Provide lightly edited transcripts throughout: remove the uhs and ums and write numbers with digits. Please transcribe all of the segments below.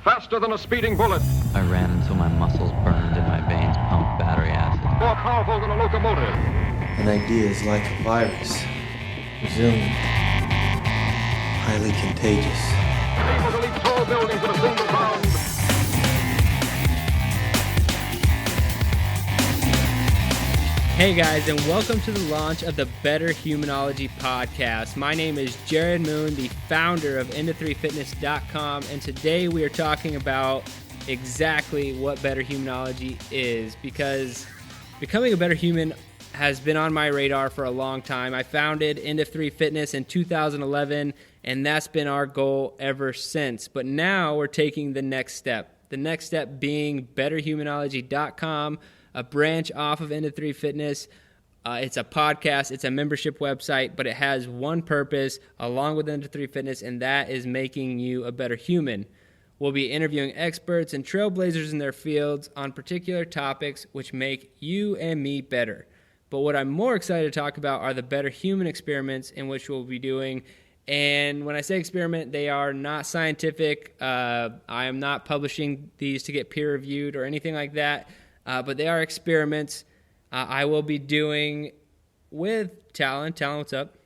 Faster than a speeding bullet. I ran until my muscles burned and my veins pumped battery acid. More powerful than a locomotive. An idea is like a virus. Resilient. Highly contagious. Able to leap tall buildings in a single bound. Hey guys, and welcome to the launch of the Betterhumanology podcast. My name is Jared Moon, the founder of Into3Fitness.com, and today we are talking about exactly what Betterhumanology is, because becoming a better human has been on my radar for a long time. I founded Into3 Fitness in 2011, and that's been our goal ever since. But now we're taking the next step. The next step being Betterhumanology.com, a branch off of Into3 Fitness. It's a podcast, it's a membership website, but it has one purpose along with Into3 Fitness, and that is making you a better human. We'll be interviewing experts and trailblazers in their fields on particular topics which make you and me better. But what I'm more excited to talk about are the better human experiments in which we'll be doing. And when I say experiment, they are not scientific. I am not publishing these to get peer reviewed or anything like that. But they are experiments I will be doing with Talon. Talon, what's up?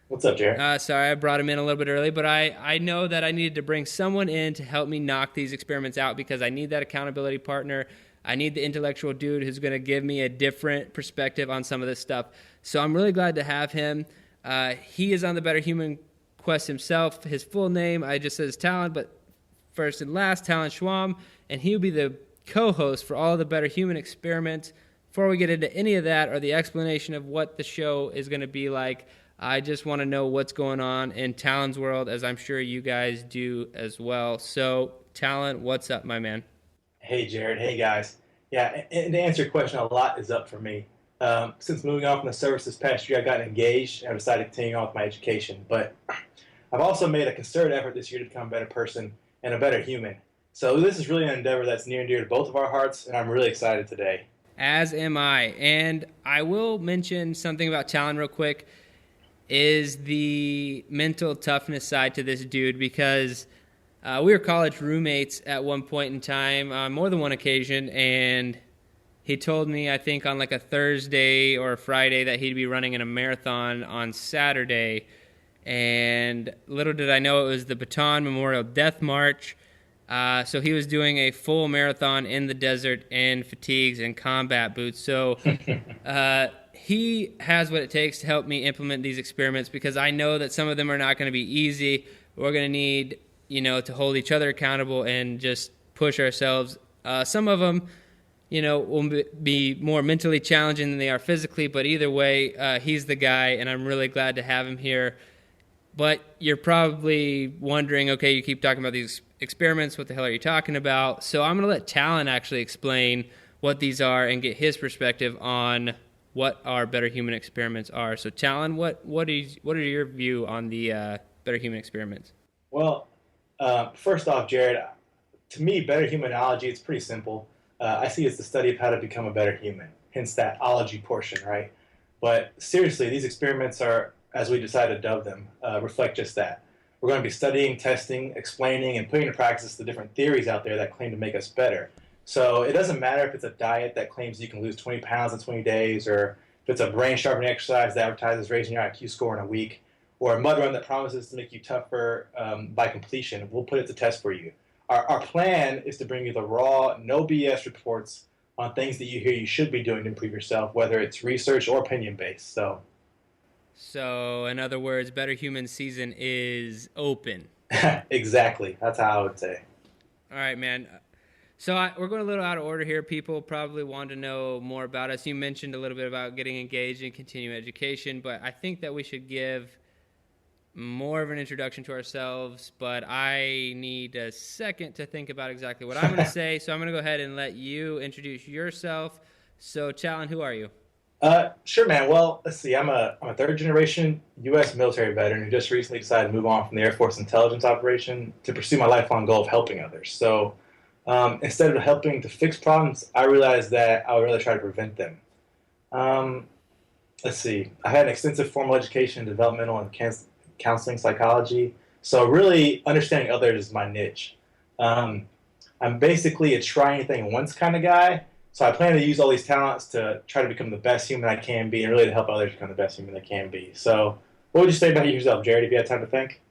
What's up, Jared? Sorry, I brought him in a little bit early, but I know that I needed to bring someone in to help me knock these experiments out because I need that accountability partner. I need the intellectual dude who's going to give me a different perspective on some of this stuff. So I'm really glad to have him. He is on the Better Human Quest himself. His full name, I just says Talon, but first and last, Talon Schwam, and he'll be the co-host for all the Better Human experiments. Before we get into any of that or the explanation of what the show is going to be like, I just want to know what's going on in Talon's world, as I'm sure you guys do as well. So, Talon, what's up, my man? Hey, Jared. Hey, guys. Yeah, and to answer your question, a lot is up for me. Since moving on from the service this past year, I got engaged and I decided to continue on with my education. But I've also made a concerted effort this year to become a better person and a better human. So this is really an endeavor that's near and dear to both of our hearts, and I'm really excited today. As am I. And I will mention something about Talon real quick, is the mental toughness side to this dude, because we were college roommates at one point in time on more than one occasion, and he told me, I think on like a Thursday or a Friday, that he'd be running in a marathon on Saturday. And little did I know it was the Baton Memorial Death March. So he was doing a full marathon in the desert in fatigues and combat boots. So he has what it takes to help me implement these experiments, because I know that some of them are not going to be easy. We're going to need, to hold each other accountable and just push ourselves. Some of them, will be more mentally challenging than they are physically, but either way, he's the guy, and I'm really glad to have him here. But you're probably wondering, okay, you keep talking about these experiments, what the hell are you talking about? So I'm going to let Talon actually explain what these are and get his perspective on what our Better Human experiments are. So Talon, what are your view on the Better Human experiments? Well, first off, Jared, to me, Better Humanology, it's pretty simple. I see it's the study of how to become a better human, hence that ology portion, right? But seriously, these experiments are, as we decided to dub them, reflect just that. We're going to be studying, testing, explaining, and putting into practice the different theories out there that claim to make us better. So it doesn't matter if it's a diet that claims you can lose 20 pounds in 20 days, or if it's a brain sharpening exercise that advertises raising your IQ score in a week, or a mud run that promises to make you tougher by completion. We'll put it to test for you. Our plan is to bring you the raw, no BS reports on things that you hear you should be doing to improve yourself, whether it's research or opinion-based. So, in other words, Better Human season is open. Exactly. That's how I would say. All right, man. So we're going a little out of order here. People probably want to know more about us. You mentioned a little bit about getting engaged in continuing education, but I think that we should give more of an introduction to ourselves, but I need a second to think about exactly what I'm going to say. So I'm going to go ahead and let you introduce yourself. So, Talon, who are you? Sure, man. Well, let's see. I'm a third-generation U.S. military veteran who just recently decided to move on from the Air Force intelligence operation to pursue my lifelong goal of helping others. So instead of helping to fix problems, I realized that I would rather try to prevent them. Let's see. I had an extensive formal education in developmental and counseling psychology, so really understanding others is my niche. I'm basically a try anything once kind of guy. So I plan to use all these talents to try to become the best human I can be and really to help others become the best human they can be. So what would you say about yourself, Jared, if you had time to think?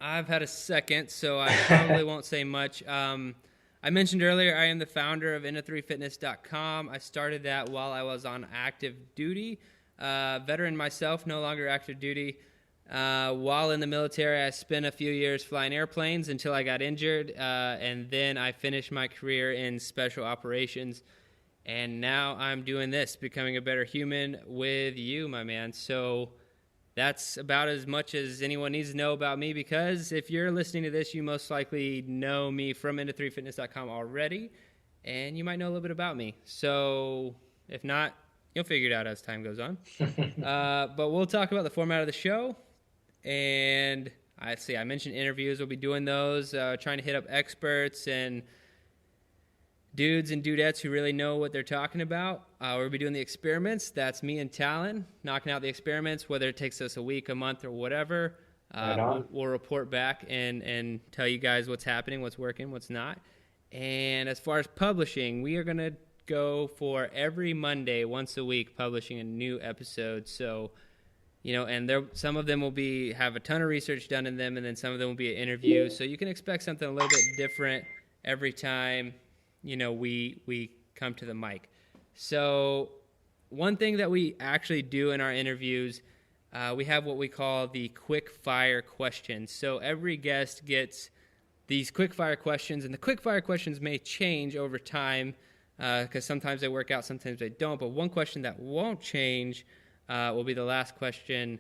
I've had a second, so I probably won't say much. I mentioned earlier I am the founder of into3fitness.com. I started that while I was on active duty. Veteran myself, no longer active duty. While in the military, I spent a few years flying airplanes until I got injured, and then I finished my career in special operations. And now I'm doing this, becoming a better human with you, my man. So that's about as much as anyone needs to know about me, because if you're listening to this, you most likely know me from into3fitness.com already, and you might know a little bit about me. So if not, you'll figure it out as time goes on. But we'll talk about the format of the show. And I mentioned interviews. We'll be doing those, trying to hit up experts and dudes and dudettes who really know what they're talking about. We'll be doing the experiments. That's me and Talon knocking out the experiments, whether it takes us a week, a month, or whatever. We'll report back and tell you guys what's happening, what's working, what's not. And as far as publishing, we are going to go for every Monday, once a week, publishing a new episode. So, and some of them will have a ton of research done in them, and then some of them will be an interview. So you can expect something a little bit different every time we come to the mic. So one thing that we actually do in our interviews, we have what we call the Quickfire Questions. So every guest gets these Quickfire Questions, and the Quickfire Questions may change over time because sometimes they work out, sometimes they don't. But one question that won't change will be the last question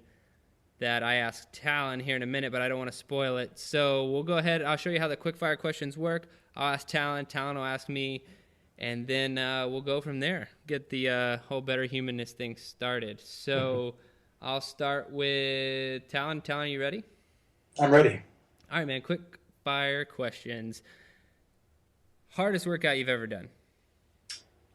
that I ask Talon here in a minute, but I don't want to spoil it. So we'll go ahead. I'll show you how the Quickfire Questions work. I'll ask Talon. Talon will ask me. And then we'll go from there. Get the whole better humanness thing started. So I'll start with Talon. Talon, you ready? I'm ready. All right, man. Quick-fire questions. Hardest workout you've ever done?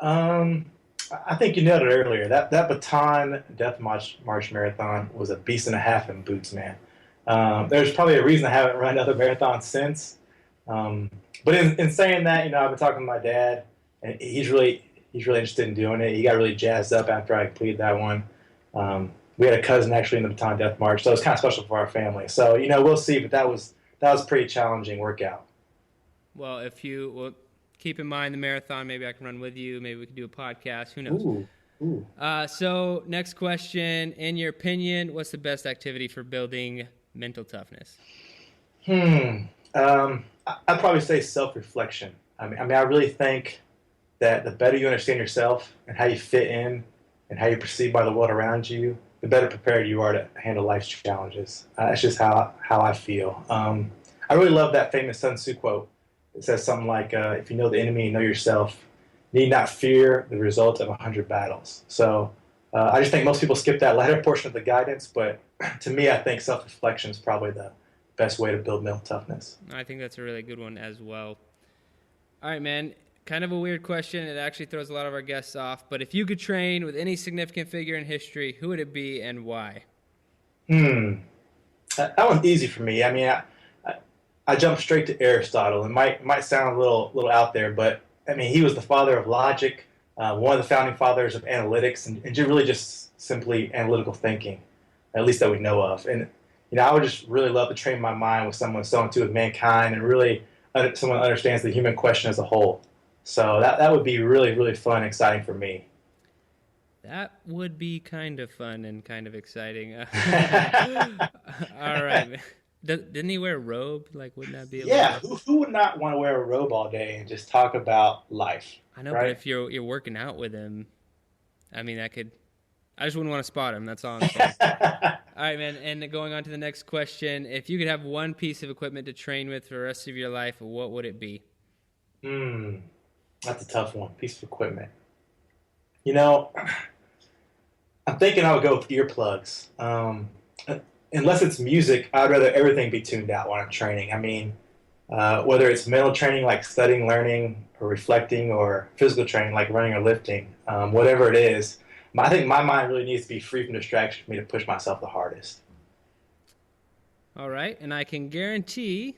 I think you nailed it earlier. That Baton Death March Marathon was a beast and a half in boots, man. There's probably a reason I haven't run another marathon since. But in saying that, I've been talking to my dad, and he's really interested in doing it. He got really jazzed up after I completed that one. We had a cousin actually in the Baton Death March, so it was kind of special for our family. So we'll see. But that was a pretty challenging workout. Well, if you will keep in mind the marathon, maybe I can run with you. Maybe we can do a podcast. Who knows? Ooh. So next question: in your opinion, what's the best activity for building mental toughness? I'd probably say self-reflection. I mean, I really think that the better you understand yourself and how you fit in and how you're perceived by the world around you, the better prepared you are to handle life's challenges. That's just how I feel. I really love that famous Sun Tzu quote. It says something like, if you know the enemy and know yourself, need not fear the result of 100 battles. So I just think most people skip that latter portion of the guidance, but to me, I think self-reflection is probably the best way to build mental toughness. I think that's a really good one as well. All right, man. Kind of a weird question. It actually throws a lot of our guests off. But if you could train with any significant figure in history, who would it be and why? That one's easy for me. I mean, I jumped straight to Aristotle. It might sound a little out there, but I mean, he was the father of logic, one of the founding fathers of analytics, and really just simply analytical thinking, at least that we know of. And I would just really love to train my mind with someone so in tune with mankind and really someone who understands the human question as a whole. So that would be really, really fun and exciting for me. That would be kind of fun and kind of exciting. All right, man. Didn't he wear a robe? Like, wouldn't that be? Who would not want to wear a robe all day and just talk about life? I know, right? But if you're working out with him, I mean, I just wouldn't want to spot him. That's all I'm saying. All right, man. And going on to the next question, if you could have one piece of equipment to train with for the rest of your life, what would it be? That's a tough one. Piece of equipment. I'm thinking I would go with earplugs. Unless it's music, I'd rather everything be tuned out when I'm training. I mean, whether it's mental training like studying, learning, or reflecting, or physical training like running or lifting, whatever it is, I think my mind really needs to be free from distraction for me to push myself the hardest. All right, and I can guarantee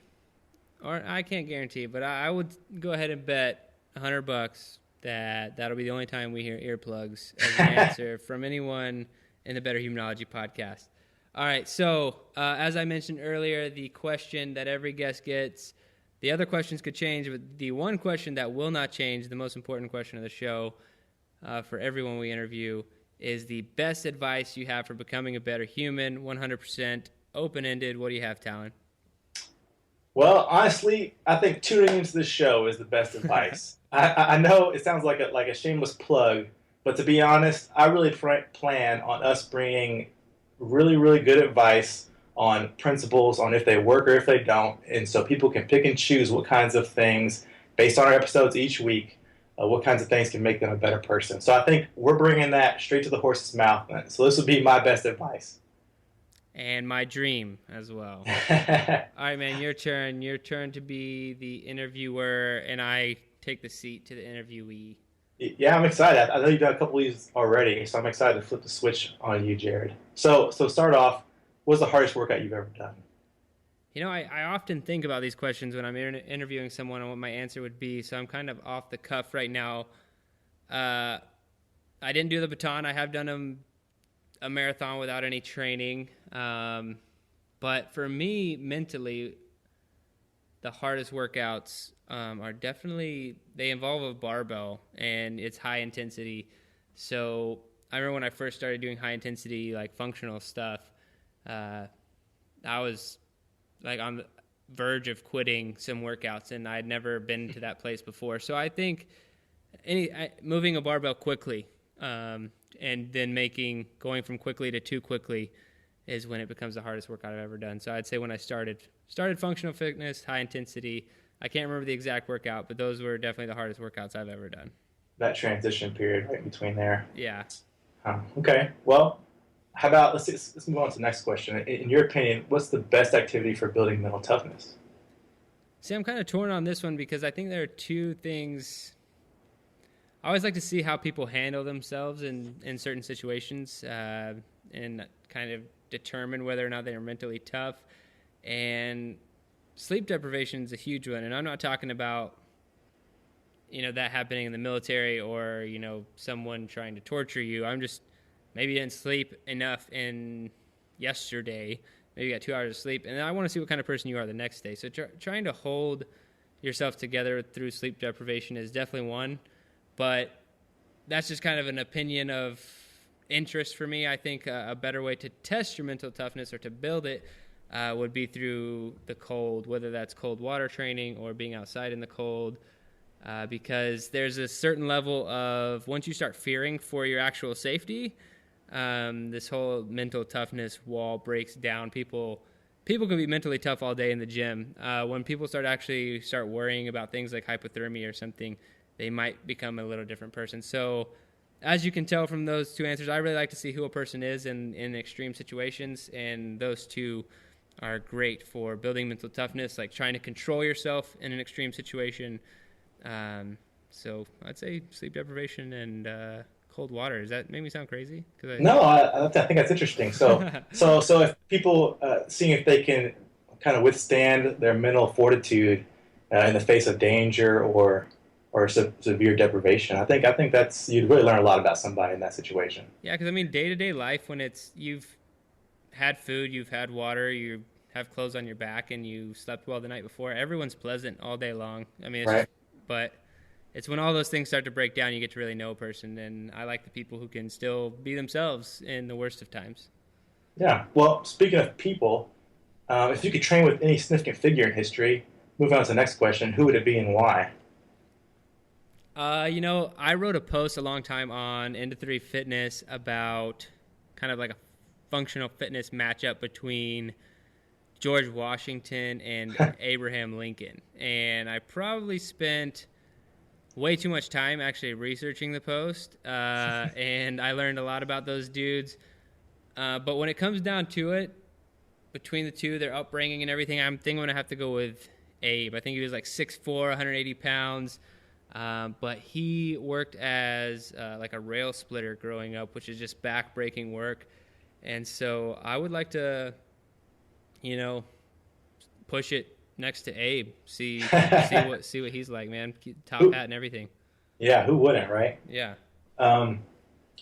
or I can't guarantee, but I would go ahead and bet $100 that that'll be the only time we hear earplugs as an answer from anyone in the Better Humanology podcast. All right, so as I mentioned earlier, the question that every guest gets, the other questions could change, but the one question that will not change, the most important question of the show for everyone we interview, is the best advice you have for becoming a better human, 100% open-ended. What do you have, Talon? Well, honestly, I think tuning into this show is the best advice. I know it sounds like a shameless plug, but to be honest, I really plan on us bringing really, really good advice on principles, on if they work or if they don't, and so people can pick and choose what kinds of things, based on our episodes each week, what kinds of things can make them a better person. So I think we're bringing that straight to the horse's mouth. So this would be my best advice. And my dream as well. All right, man, your turn. Your turn to be the interviewer, and I take the seat to the interviewee. Yeah, I'm excited. I know you've done a couple of these already, so I'm excited to flip the switch on you, Jared. So start off, what's the hardest workout you've ever done? You know, I often think about these questions when I'm interviewing someone and what my answer would be, so I'm kind of off the cuff right now. I didn't do the baton. I have done a marathon without any training. But for me, mentally, the hardest workouts are definitely, they involve a barbell, and it's high intensity. So I remember when I first started doing high intensity, like functional stuff, I was like on the verge of quitting some workouts, and I'd never been to that place before. So I think moving a barbell quickly, and then going from quickly to too quickly is when it becomes the hardest workout I've ever done. So I'd say when I started functional fitness, high intensity, I can't remember the exact workout, but those were definitely the hardest workouts I've ever done. That transition period right in between there. Yeah. Okay. Well, how about, let's move on to the next question. In your opinion, what's the best activity for building mental toughness? See, I'm kind of torn on this one because I think there are two things. I always like to see how people handle themselves in certain situations, and kind of determine whether or not they are mentally tough. And sleep deprivation is a huge one. And I'm not talking about, that happening in the military or, someone trying to torture you. I'm just, maybe you didn't sleep enough yesterday. Maybe you got 2 hours of sleep. And I want to see what kind of person you are the next day. So trying to hold yourself together through sleep deprivation is definitely one. But that's just kind of an opinion of interest for me. I think a better way to test your mental toughness or to build it would be through the cold, whether that's cold water training or being outside in the cold, because there's a certain level of, once you start fearing for your actual safety, this whole mental toughness wall breaks down. People can be mentally tough all day in the gym. When people start worrying about things like hypothermia or something, they might become a little different person. So as you can tell from those two answers, I really like to see who a person is in extreme situations, and those two are great for building mental toughness, like trying to control yourself in an extreme situation. So I'd say sleep deprivation and cold water. Does that make me sound crazy? No, I think that's interesting. So if people seeing if they can kind of withstand their mental fortitude in the face of danger or severe deprivation, I think that's, you'd really learn a lot about somebody in that situation. Yeah, because day-to-day life, when you've had food, you've had water, you have clothes on your back, and you slept well the night before, everyone's pleasant all day long. I mean, right. But it's when all those things start to break down, you get to really know a person, and I like the people who can still be themselves in the worst of times. Yeah. Well, speaking of people, if you could train with any significant figure in history, moving on to the next question, who would it be and why? I wrote a post a long time on Into 3 Fitness about kind of like a functional fitness matchup between George Washington and Abraham Lincoln. And I probably spent way too much time actually researching the post, and I learned a lot about those dudes. But when it comes down to it, between the two, their upbringing and everything, I think I'm going to have to go with Abe. I think he was like 6'4", 180 pounds. But he worked as like a rail splitter growing up, which is just back-breaking work. And so I would like to, push it next to Abe. See what he's like, man. Top hat and everything. Yeah, who wouldn't, right? Yeah. All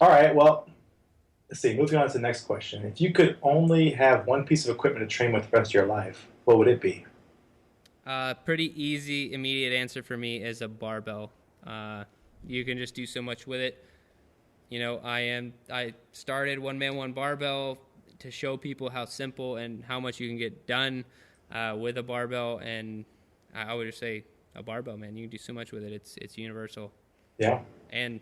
right, well, let's see. Moving on to the next question. If you could only have one piece of equipment to train with the rest of your life, what would it be? Pretty easy, immediate answer for me is a barbell. You can just do so much with it. You know, I started One Man One Barbell to show people how simple and how much you can get done with a barbell, and I would just say a barbell, man. You can do so much with it. It's universal. Yeah. And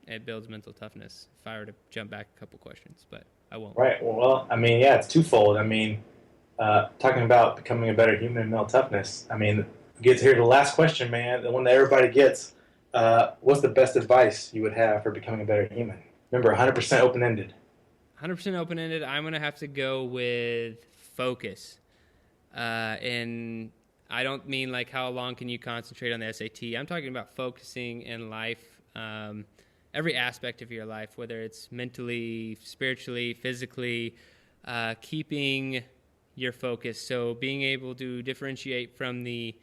it builds mental toughness. If I were to jump back a couple questions, but I won't. Right. Well, I mean, yeah, it's twofold. I mean, talking about becoming a better human and mental toughness. I mean, we get to hear the last question, man, the one that everybody gets. What's the best advice you would have for becoming a better human? Remember, 100% open-ended. 100% open-ended. I'm going to have to go with focus. And I don't mean like how long can you concentrate on the SAT. I'm talking about focusing in life, every aspect of your life, whether it's mentally, spiritually, physically, keeping your focus. So being able to differentiate from the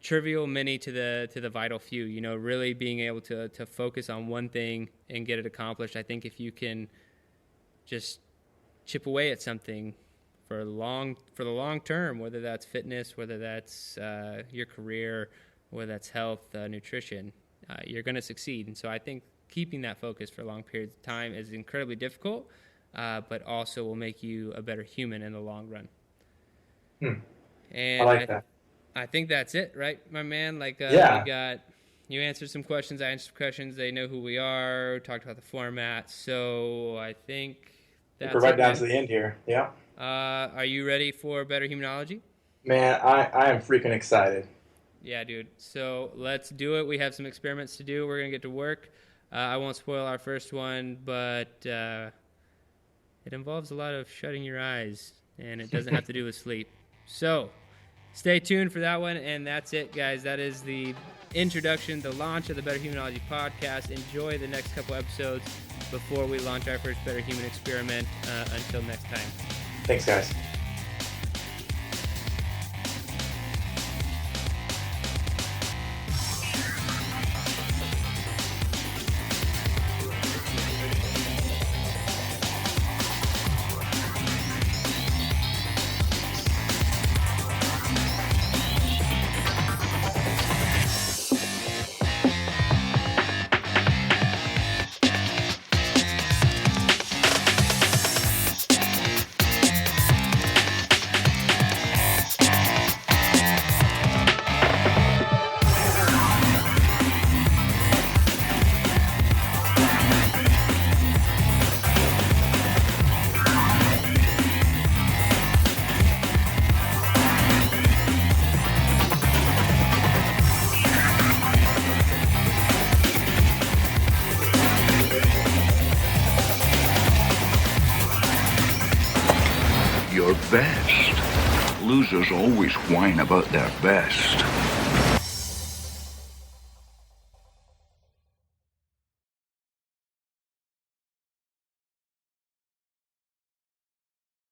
trivial many to the vital few, you know, really being able to focus on one thing and get it accomplished. I think if you can just chip away at something for the long term, whether that's fitness, whether that's your career, whether that's health, nutrition, you're going to succeed. And so I think keeping that focus for long periods of time is incredibly difficult, but also will make you a better human in the long run. And I like that. I think that's it, right, my man? Like, you answered some questions, I answered some questions. They know who we are, talked about the format. So I think that's We're right down to the end here. Yeah. Are you ready for Betterhumanology? Man, I am freaking excited. Yeah, dude. So let's do it. We have some experiments to do. We're going to get to work. I won't spoil our first one, but it involves a lot of shutting your eyes, and it doesn't have to do with sleep. So stay tuned for that one, and that's it, guys. That is the introduction, the launch of the Betterhumanology podcast. Enjoy the next couple episodes before we launch our first Better Human experiment. Until next time. Thanks, guys. Your best. Losers always whine about their best.